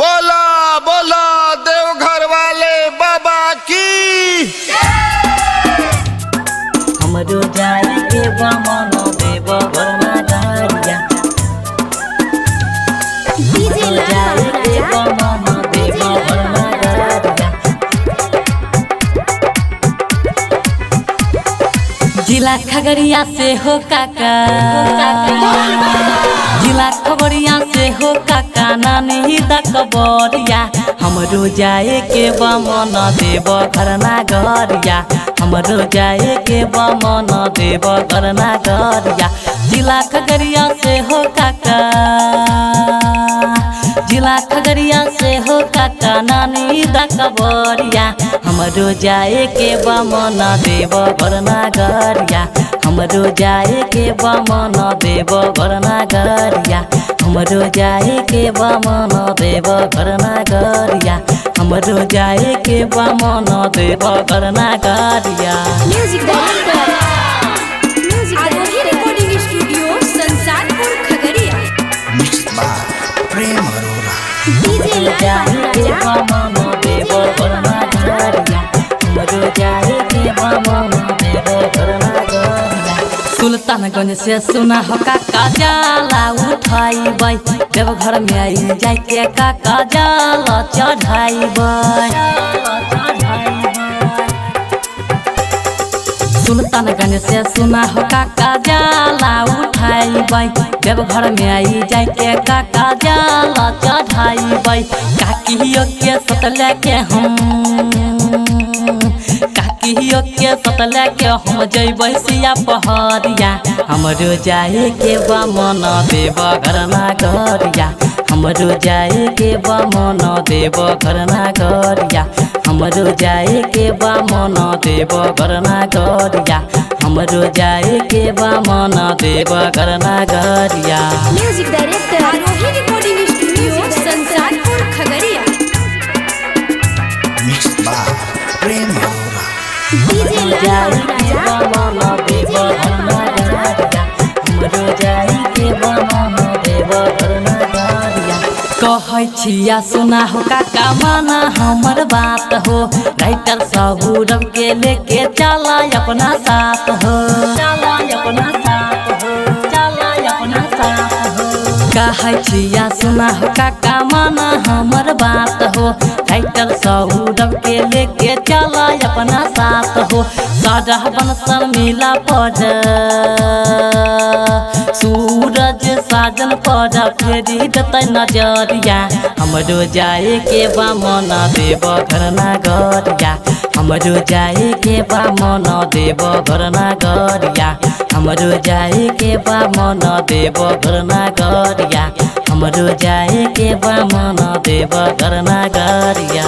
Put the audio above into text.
बोला बोला देवघर वाले बाबा की। हमरो जाए के बा मनो देव भरना गारिया हमरो जाए के बा मनो देव भरना गारिया। जिला खगड़िया से हो काका, जिला खगड़िया से हो काका नानी दकबरिया। हमरो जाए के बा मनो देव भरना गारिया हमरो जाए के बा मनो देव भरना गारिया। जिला खगड़िया से हो काका, जिला खगड़िया से हो काका नानी दकबरिया। हमरो जाए के बा मनो देव भरना गारिया हमरो जाए के बा मनो देव भरना गारिया हमरो जाए के बा मनो देव भरना गारिया हमरो जाए के बा मनो देव भरना गारिया। Music director Aarohi recording studio Sansarpur Khagaria. Mix by Prem Arora. हमरो जाए के बा मनो देव भरना गारिया हमरो जाए के बा मनो देव भरना गारिया। सुल्तानगंज से सुना हो काका जाला उठाइबै देवघर में आई जाए के काका जाला चढ़ाइबै। सुल्तानगंज से सुना हो काका जाला उठाइबै देवघर में आई जाए के काका जाला चढ़ाइबै। काकियो के सतले के हम, काकियो के सतले के हम जइबै सिया पहरिया। हमरो जाए के बा मनो देव घरना गरिया हमरो जाए के बा मनो देव घरना गरिया हमरो जाए के बा मनो देव घरना गरिया हमरो जाए के बा मनो देव घरना गरिया। Music director Aarohi recording studio Sansarpur Khagaria. Mix by Prem Arora. हमरो जाए के बा मनो देव घरना गरिया हमरो जाए के बा मनो देव घरना गरिया। कहै छिया सुना हो काका माना हमर बात हो राइटर सबूरब के लेके चला अपना साथ हो, चला अपना साथ हो, चला अपना साथ हो। कहै छिया सुना हो काका माना हमर बात हो राइटर सबूरब के लेके चला अपना साथ हो। सारा बनसन मिला पड़ सूरज साजन पर फेरी देतै नजरिया। हमरो जाए के बा मनो देव घरना गरिया हमरो जाए के बा मनो देव घरना गरिया हमरो जाए के बा मनो देव घरना गरिया हमरो जाए के बा मनो देव घरना गरिया।